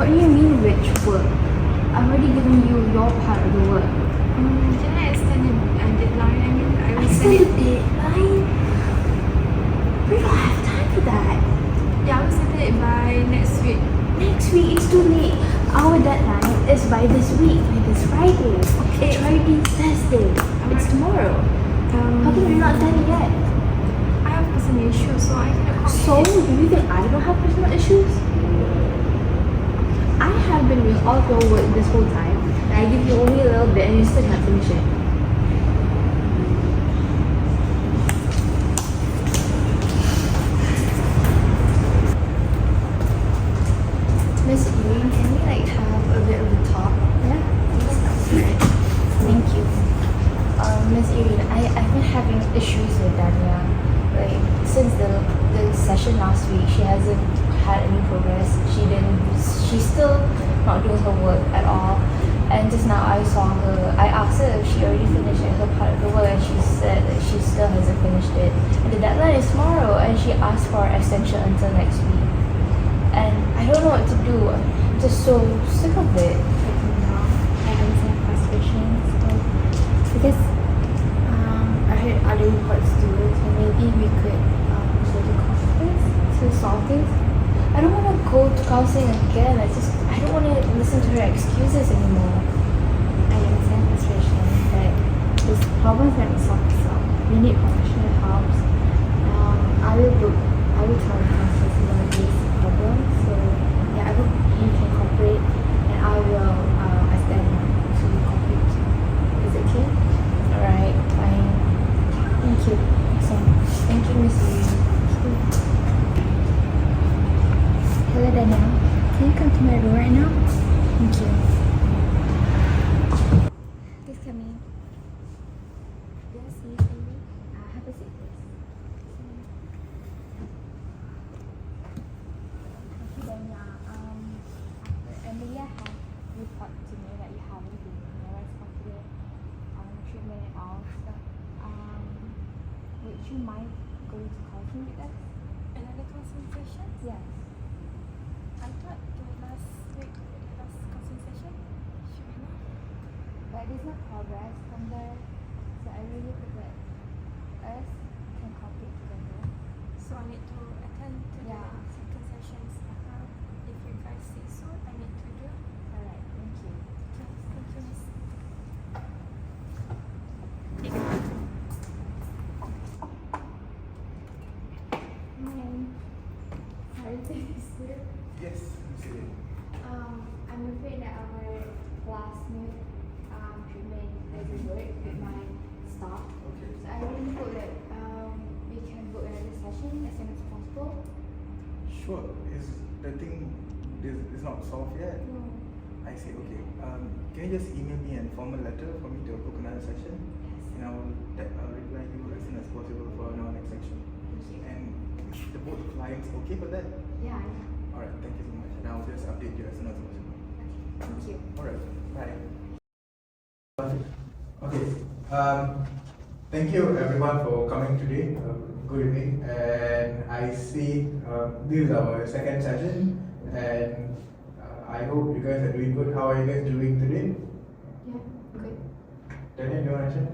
What do you mean which work? I've already given you your part of the work. Can I extend the deadline? I mean, I will send Extend it. the deadline? We don't have time for that. Yeah, I will send it by next week. Next week, it's too late. Our deadline is by this week, by this Friday. Okay. It's already Thursday. It's tomorrow. How come you're not done yet? I have personal issues, so I cannot complete So, it. do you think I don't have personal issues? I have been doing all your work this whole time, and I give you only a little bit, and you still can't finish it. Miss Irene, can we have a bit of a talk? Yeah. Thank you. Miss Irene, I've been having issues with Dania. Like since the session last week, she hasn't had any progress. She's still not doing her work at all. And just now I saw her, I asked her if she already finished her part of the work, and she said that she still hasn't finished it. And the deadline is tomorrow, and she asked for an extension until next week. And I don't know what to do. I'm just so sick of it. I understand frustrations, because I heard other reports too, so maybe we could go to conference to solve this. I don't want to go to counseling again. I don't want to listen to her excuses anymore. I understand frustration, but this problem's going to solve itself. We need professional help. I will tell the counselors about this problem, so yeah, I hope you can cooperate, and I will ask them to cooperate too. Is it okay? Alright, fine. Thank you. Thank you, Miss Lee. Hello, Danielle. Can you come to my room right now? Thank you. Please come in. Yes, yes, baby. Have a seat, please. Okay, Danielle. Amelia has reported to me that you haven't been very confident on treatment and all stuff. Would you mind going to counseling with us? Another consultation? Yes. I thought the last week, the last consultation should be enough. But there's no progress from there, so I really hope that us can cooperate together. So I need to attend to Yeah. the second sessions. If you guys say so, I need to do. Alright, thank you. Okay, thank you, Miss. Hi. Sorry to disturb. Yes, Miss Elaine. I'm afraid that our classmate treatment doesn't work with my staff. Okay. So I really hope that we can book another session as soon as possible. Sure. Is the thing is not solved yet? No. I see. Okay. Can you just email me a formal letter for me to book another session? Yes. And I'll reply you as soon as possible for our next section. Thank you. And is the both clients okay for that? Yeah, yeah. Alright. Thank you so much. And I'll just update you as soon as possible. Thank you. Alright. Bye. Okay. Thank you everyone for coming today. Good evening. And I see this is our second session, and I hope you guys are doing good. How are you guys doing today? Yeah, good. Daniel, do you want to share?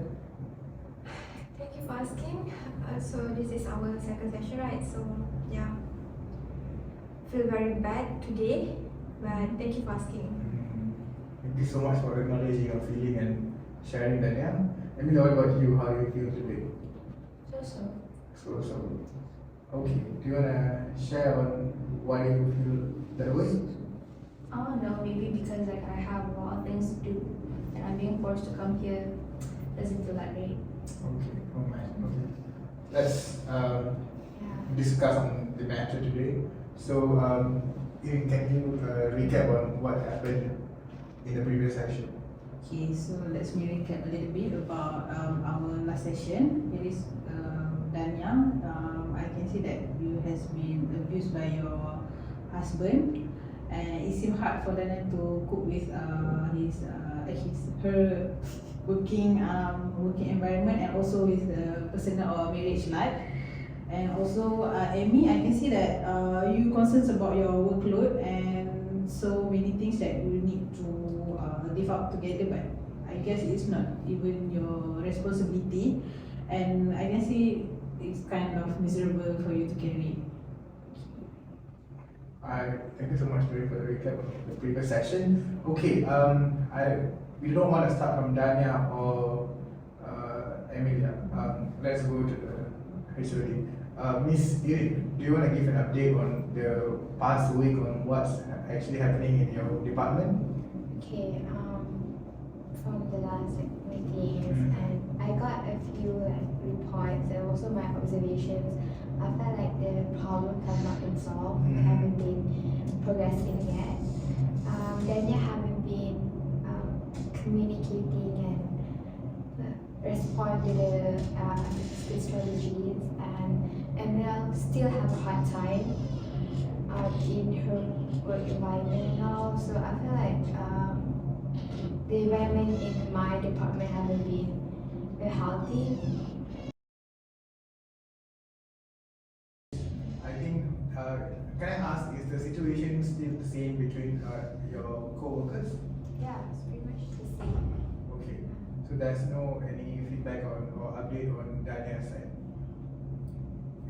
Thank you for asking. So this is our second session, right? So yeah, feel very bad today, but thank you for asking. Thank you so much for acknowledging your feeling and sharing, Daniel. Let me know about you. How you feel today? So. Okay. Do you wanna share on why you feel that way? Oh no, maybe because I have a lot of things to do, and I'm being forced to come here. Doesn't feel that great. Okay. Oh my. Okay. Let's Yeah. discuss on the matter today. So, Ian, can you recap on what happened in the previous session? Okay, so let's me recap a little bit about our last session. It is Danyang. I can see that you has been abused by your husband, and it seems hard for Danyang to cope with her working environment, and also with the personal or marriage life. And also Amy, I can see that you concerns about your workload, and so many things that you need to live up together, but I guess it's not even your responsibility, and I can see it's kind of miserable for you to carry. Thank you so much, Doreen, for the recap of the previous session. Okay, we don't want to start from Dania or Emilia. Let's go to the HOD. Miss Irin, do you want to give an update on the past week on what's actually happening in your department? Okay, from the last meetings, and I got a few reports and also my observations. I felt like the problems have not been solved, haven't been progressing yet. Dania haven't been communicating and respond to the strategies, and Emil still have a hard time in her work environment now. So I feel like the environment in my department haven't been very healthy. I think, can I ask, is the situation still the same between your co-workers? Yeah, it's pretty much the same. Okay, so there's no any feedback or update on Dania's side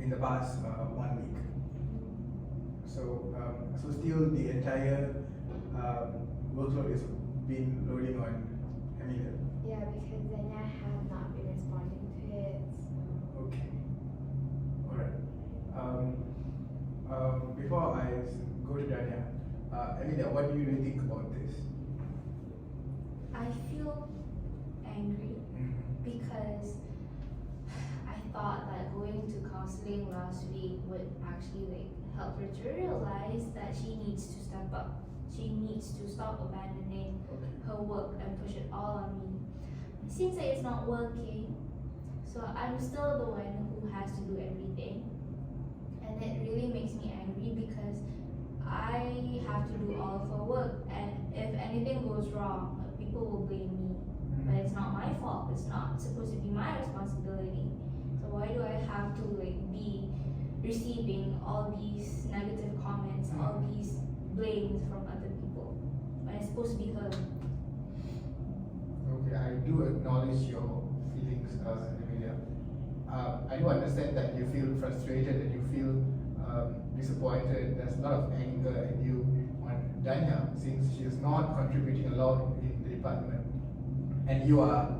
in the past 1 week. So, so still the entire workload is being loading on Emilia. Yeah, because Dania have not been responding to it. So. Okay. Alright. Before I go to Dania, Emilia, what do you really think about this? I feel angry because I thought that going to counseling last week would actually like help her to realize that she needs to step up. She needs to stop abandoning her work and push it all on me. It seems like it's not working, so I'm still the one who has to do everything, and it really makes me angry because I have to do all of her work, and if anything goes wrong, people will blame me. But it's not my fault. It's not supposed to be my responsibility. So why do I have to like be receiving all these negative comments, all these blames from other people when it's supposed to be her? Okay, I do acknowledge your feelings, Emilia. I do understand that you feel frustrated, that you feel disappointed. There's a lot of anger in you on Dania since she is not contributing a lot in the department, and you are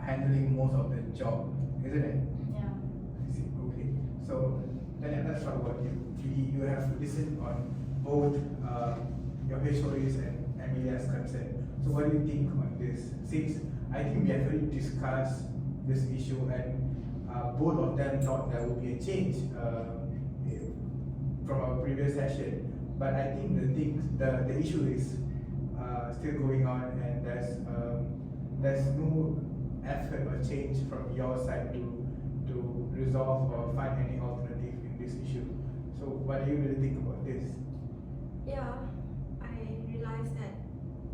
handling most of the job, isn't it? Yeah. I see. Okay. So Dania, let's talk about you. You have listened on both your HODs and Emilia's concern. So what do you think on this? Since I think we have already discussed this issue, and both of them thought there would be a change from our previous session, but I think the issue is still going on, and there's no effort or change from your side to resolve or find any alternative in this issue. So what do you really think about this? Yeah, I realized that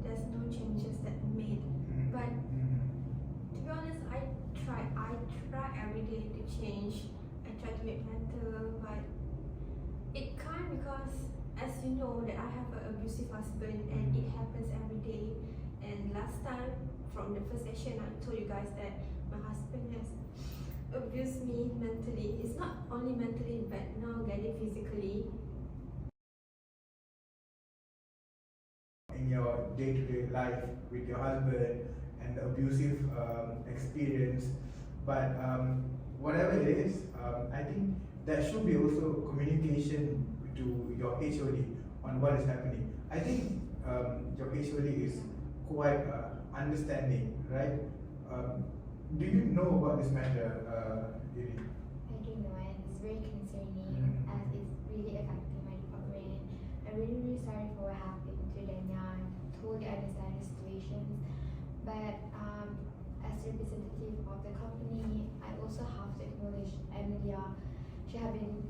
there's no changes that made, but to be honest, I try every day to change. I try to make better, but it can't, because as you know that I have an abusive husband, and it happens every day. And last time from the first session, I told you guys that my husband has abused me mentally. It's not only mentally, but now getting physically. In your day-to-day life with your husband and the abusive experience, but whatever it is, I think there should be also communication to your HOD on what is happening. I think your HOD is quite understanding, right? Do you know about this matter, Irin? I do know, and it's very concerning as it's really affecting my department. I'm really sorry for what happened to Dania. I totally understand the situation, but as representative of the company, I also have to acknowledge Emilia. She has been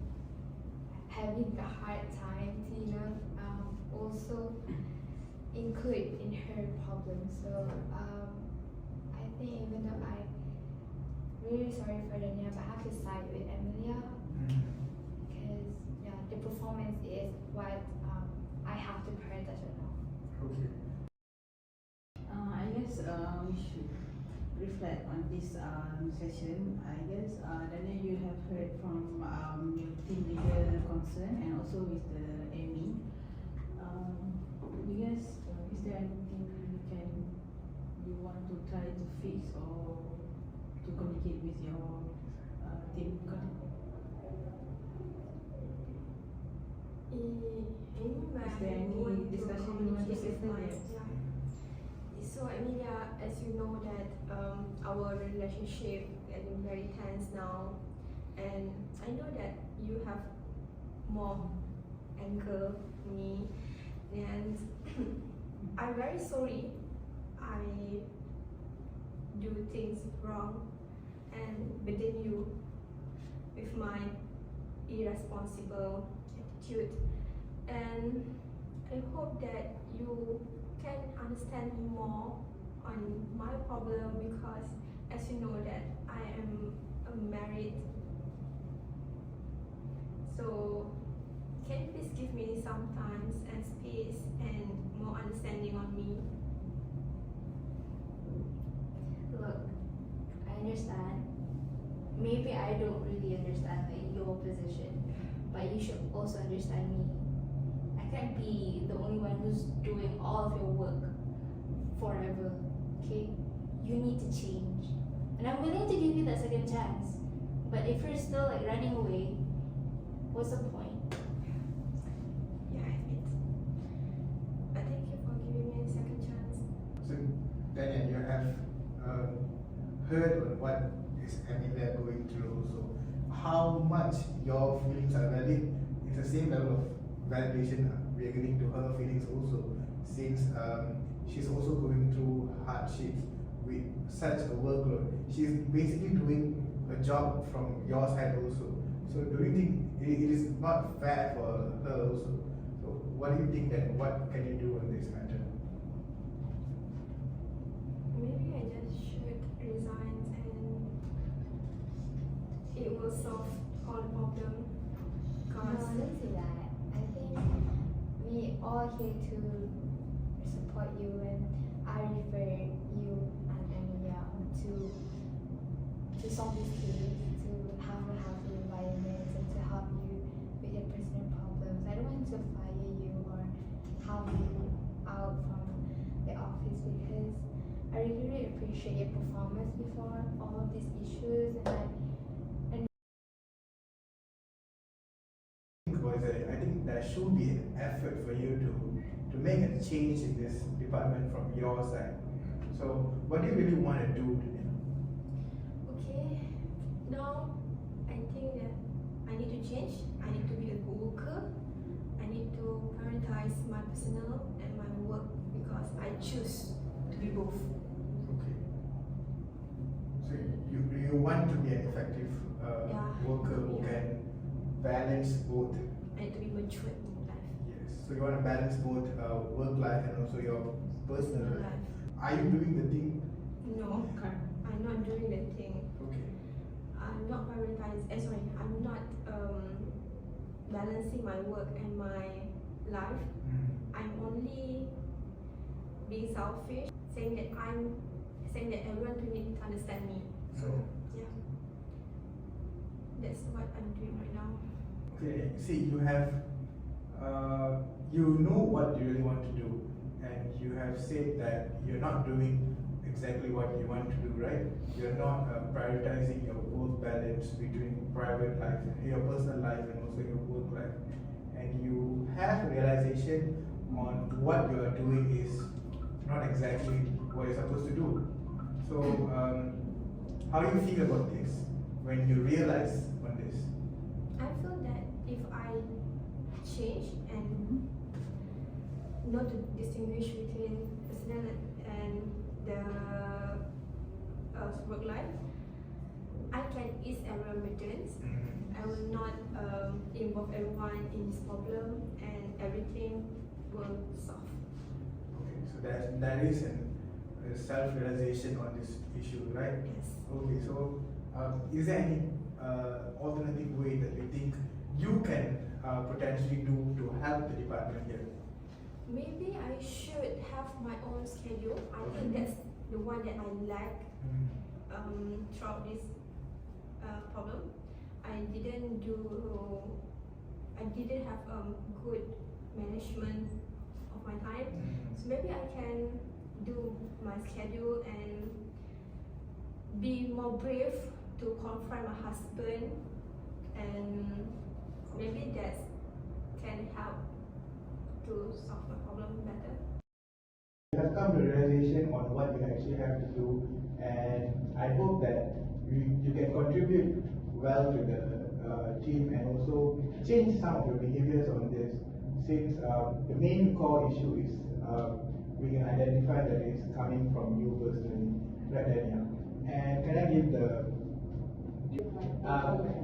having a hard time to also include in her problems. So I think even though I'm really sorry for Dania, but I have to side with Emilia because yeah, the performance is what I have to prioritize right now. reflect on this session, I guess Daniel, you have heard from your team leader concern and also with the Amy. You guys, is there anything you want to try to fix or to communicate with your team? Is there any discussion you want to say first? Yeah. So Emilia, as you know that our relationship getting very tense now, and I know that you have more anger me, and I'm very sorry. I do things wrong and burden you with my irresponsible attitude, and I hope that you can understand me more on my problem, because as you know that I am married. So can you please give me some time and space and more understanding on me? Look, I understand. Maybe I don't really understand your position, but you should also understand me. I can't be the only one who's doing all of your work forever, okay? You need to change. And I'm willing to give you that second chance. But if you're still like running away, what's the point? Yeah, I admit. But thank you for giving me a second chance. So, Daniel, you have heard on what is Emilia going through also. How much your feelings are valid is the same level of validation we are giving to her feelings also, since she's also going through hardships with such a workload. She's basically doing a job from your side also. So do you think it is not fair for her also? So what do you think that what can you do on this matter? Maybe I just should resign and it will solve all the problem. No, Cause don't say that. I think we all here to support you, and I refer you and Emilia to solve this case, to have a healthy environment, and to help you with your personal problems. I don't want to fire you or have you out from the office, because I really appreciate your performance before all of these issues, and I think there should be an effort for you to make a change in this department from your side. So what do you really want to do? okay, now I think that I need to change. I need to be a good worker. I need to prioritize my personal and my work, because I choose to be both. Okay. So you want to be an effective Yeah. worker who Yeah. can balance both. I need to be matured in life. Yes. So you want to balance both work life and also your personal life. Life. Are you doing the thing? No, I'm not doing the thing. Okay. I'm not prioritizing. I'm not balancing my work and my life. I'm only being selfish, saying that everyone need to understand me. So Yeah, that's what I'm doing right now. okay. See, you have you know what you really want to do, and you have said that you're not doing exactly what you want to do, right? You're not prioritizing your work balance between private life and your personal life and also your work life, and you have a realization on what you are doing is not exactly what you're supposed to do. So how do you feel about this when you realize on this? I feel that if I change and not to distinguish between personal and the work life, I can ease everyone's burdens. I will not involve everyone in this problem, and everything will solve. Okay, so that is a self-realization on this issue, right? Yes. Okay, so is there any alternative way that you think you can potentially do to help the department here? Maybe I should have my own schedule. I think that's the one that I lack. throughout this problem. I didn't have good management of my time. So maybe I can do my schedule and be more brave to confront my husband, and maybe that can help to solve my problem better. You have come to a realization on what you actually have to do, and I hope that you can contribute well to the team and also change some of your behaviors on this, since the main core issue is we can identify that it's coming from you personally, right, Daniel? And can I give the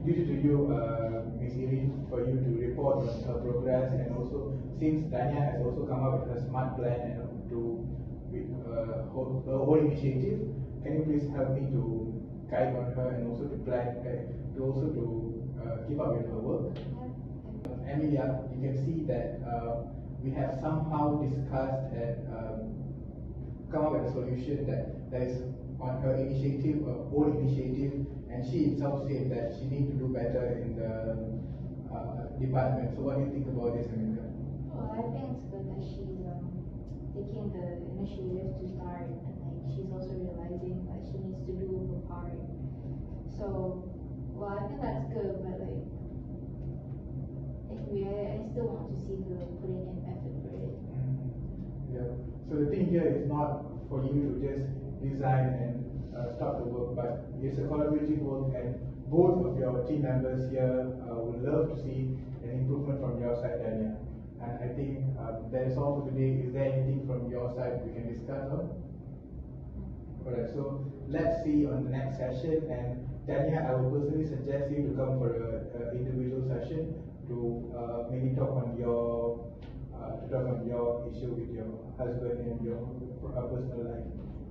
duty to you, Ms. Irene, for you to report on her progress, and also since Dania has also come up with a smart plan and to her whole initiative, can you please help me to guide on her and also to plan, to keep up with her work? Emilia, you can see that we have somehow discussed and come up with a solution that is on her initiative, her own initiative, and she itself said that she needs to do better in the department. So what do you think about this, Emilia? Well, I think it's good that she's taking the initiative to start, and like she's also realizing that she needs to do her part. So, well, I think that's good, but like, anyway, I still want to see her putting in effort for it. Yeah. So the thing here is not for you to just resign and stop the work, but it's a collaborative work, and both of your team members here would love to see an improvement from your side, Dania. And I think that is all for today. Is there anything from your side we can discuss on? Alright, so let's see on the next session. And Dania, I would personally suggest you to come for an individual session to maybe talk on your issue with your husband and your personal life.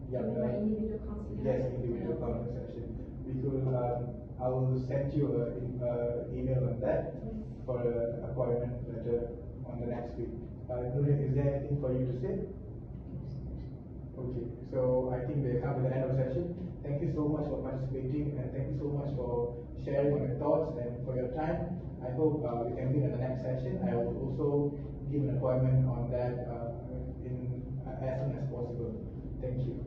Yeah, My individual counseling. yes, individual counseling session. We could, I will send you an email on that for an appointment letter on the next week. Nurin, is there anything for you to say? Okay, so I think we come to the end of the session. Thank you so much for participating, and thank you so much for sharing on your thoughts and for your time. I hope we can meet in the next session. I will also give an appointment on that as soon as possible. Thank you.